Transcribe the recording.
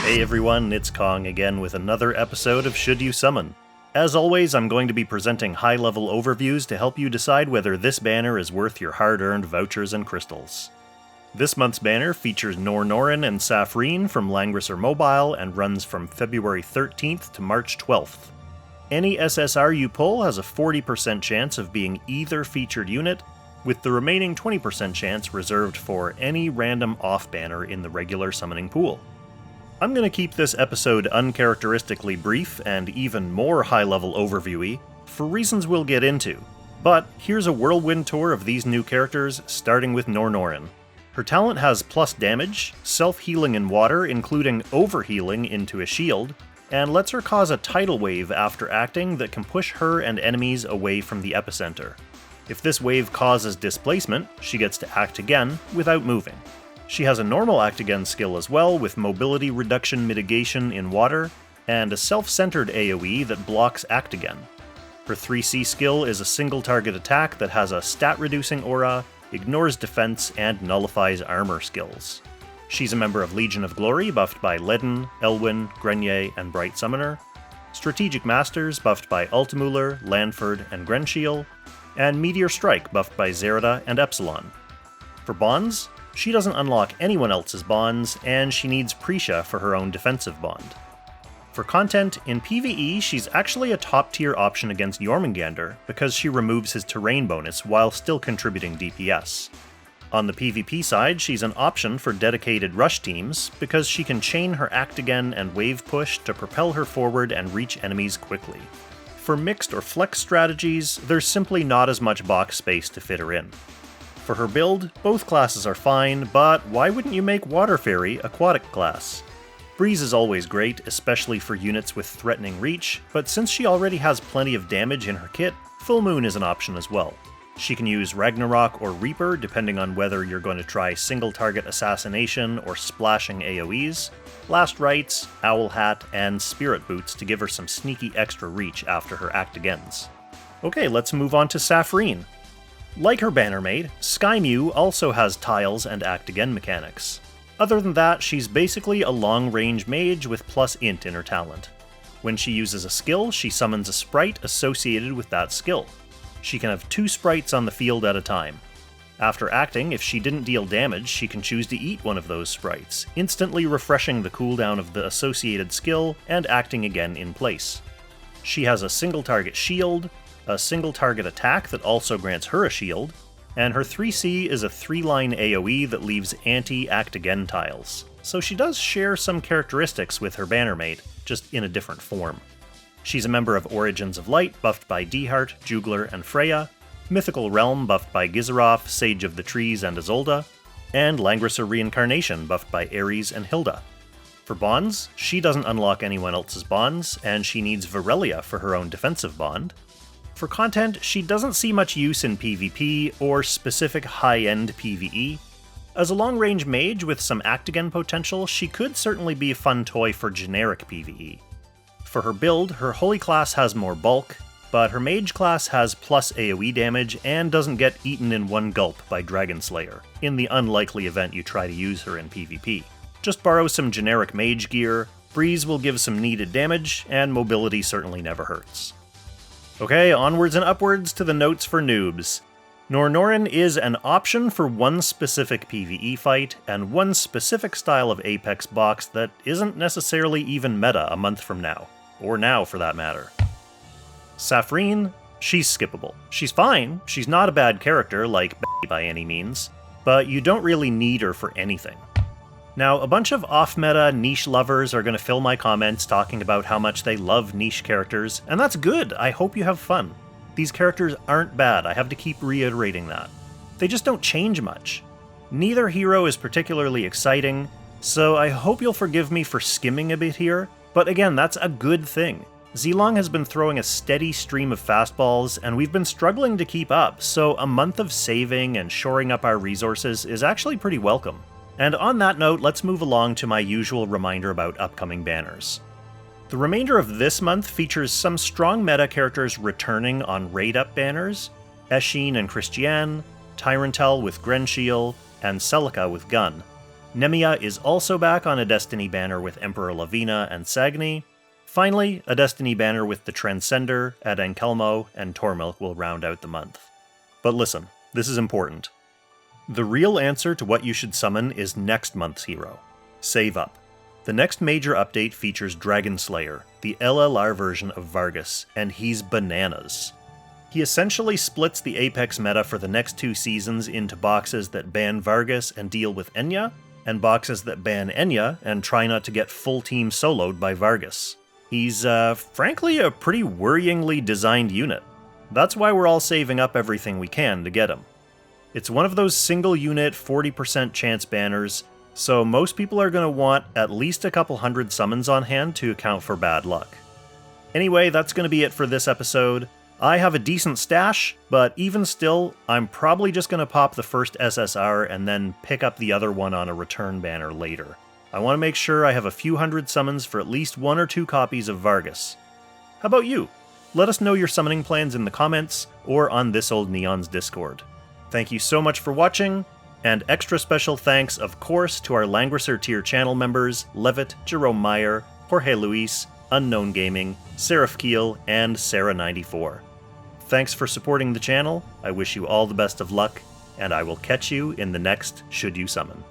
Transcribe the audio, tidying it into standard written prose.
Hey everyone, it's Kong again with another episode of Should You Summon. As always, I'm going to be presenting high-level overviews to help you decide whether this banner is worth your hard-earned vouchers and crystals. This month's banner features Nornorin and Saphirine from Langrisser Mobile and runs from February 13th to March 12th. Any SSR you pull has a 40% chance of being either featured unit, with the remaining 20% chance reserved for any random off-banner in the regular summoning pool. I'm going to keep this episode uncharacteristically brief and even more high-level overviewy, for reasons we'll get into. But here's a whirlwind tour of these new characters, starting with Nornorin. Her talent has plus damage, self-healing in water including overhealing into a shield, and lets her cause a tidal wave after acting that can push her and enemies away from the epicenter. If this wave causes displacement, she gets to act again without moving. She has a normal act again skill as well, with mobility reduction mitigation in water, and a self-centered AoE that blocks act again. Her 3C skill is a single target attack that has a stat reducing aura, ignores defense, and nullifies armor skills. She's a member of Legion of Glory, buffed by Ledin, Elwyn, Grenier, and Bright Summoner, Strategic Masters, buffed by Altemuller, Lanford, and Grenshiel, and Meteor Strike, buffed by Zerida and Epsilon. For bonds, she doesn't unlock anyone else's bonds, and she needs Prisha for her own defensive bond. For content, in PvE, she's actually a top-tier option against Jormungandr because she removes his terrain bonus while still contributing DPS. On the PvP side, she's an option for dedicated rush teams because she can chain her act again and wave push to propel her forward and reach enemies quickly. For mixed or flex strategies, there's simply not as much box space to fit her in. For her build, both classes are fine, but why wouldn't you make Water Fairy aquatic class? Breeze is always great, especially for units with threatening reach, but since she already has plenty of damage in her kit, Full Moon is an option as well. She can use Ragnarok or Reaper depending on whether you're going to try single target assassination or splashing AoEs, Last Rites, Owl Hat, and Spirit Boots to give her some sneaky extra reach after her act agains. Okay, let's move on to Saphirine. Like her bannermate, Skymew also has tiles and act again mechanics. Other than that, she's basically a long-range mage with plus int in her talent. When she uses a skill, she summons a sprite associated with that skill. She can have 2 sprites on the field at a time. After acting, if she didn't deal damage, she can choose to eat one of those sprites, instantly refreshing the cooldown of the associated skill and acting again in place. She has a single target shield, a single target attack that also grants her a shield, and her 3C is a 3-line AoE that leaves anti-act again tiles. So she does share some characteristics with her bannermate, just in a different form. She's a member of Origins of Light, buffed by Dehart, Jugler, and Freya, Mythical Realm, buffed by Gizaroth, Sage of the Trees, and Isolde, and Langrisser Reincarnation, buffed by Ares and Hilda. For bonds, she doesn't unlock anyone else's bonds, and she needs Virelia for her own defensive bond. For content, she doesn't see much use in PvP or specific high-end PvE. As a long-range mage with some act-again potential, she could certainly be a fun toy for generic PvE. For her build, her Holy class has more bulk, but her Mage class has plus AoE damage and doesn't get eaten in one gulp by Dragon Slayer, in the unlikely event you try to use her in PvP. Just borrow some generic mage gear, Breeze will give some needed damage, and mobility certainly never hurts. Okay, onwards and upwards to the notes for noobs. Nornorin is an option for one specific PvE fight, and one specific style of Apex box that isn't necessarily even meta a month from now. Or now, for that matter. Saphirine, she's skippable. She's fine, she's not a bad character like by any means, but you don't really need her for anything. Now, a bunch of off-meta niche lovers are going to fill my comments talking about how much they love niche characters, and that's good, I hope you have fun. These characters aren't bad, I have to keep reiterating that. They just don't change much. Neither hero is particularly exciting, so I hope you'll forgive me for skimming a bit here, but again, that's a good thing. Zilong has been throwing a steady stream of fastballs, and we've been struggling to keep up, so a month of saving and shoring up our resources is actually pretty welcome. And on that note, let's move along to my usual reminder about upcoming banners. The remainder of this month features some strong meta characters returning on raid-up banners, Eshin and Christiane, Tyrantel with Grenshiel, and Celica with Gun. Nemia is also back on a Destiny banner with Emperor Lavina and Sagni. Finally, a Destiny banner with the Transcender, Ed Ankelmo, and Tormilk will round out the month. But listen, this is important. The real answer to what you should summon is next month's hero. Save up. The next major update features Dragon Slayer, the LLR version of Vargas, and he's bananas. He essentially splits the Apex meta for the next 2 seasons into boxes that ban Vargas and deal with Enya, and boxes that ban Enya and try not to get full team soloed by Vargas. He's, frankly, a pretty worryingly designed unit. That's why we're all saving up everything we can to get him. It's one of those single unit 40% chance banners, so most people are going to want at least a couple hundred summons on hand to account for bad luck. Anyway, that's going to be it for this episode. I have a decent stash, but even still, I'm probably just going to pop the first SSR and then pick up the other one on a return banner later. I want to make sure I have a few hundred summons for at least 1 or 2 copies of Vargas. How about you? Let us know your summoning plans in the comments or on This Old Neon's Discord. Thank you so much for watching, and extra special thanks, of course, to our Langrisser tier channel members Levitt, Jerome Meyer, Jorge Luis, Unknown Gaming, Seraph Keel, and Sarah94. Thanks for supporting the channel, I wish you all the best of luck, and I will catch you in the next Should You Summon.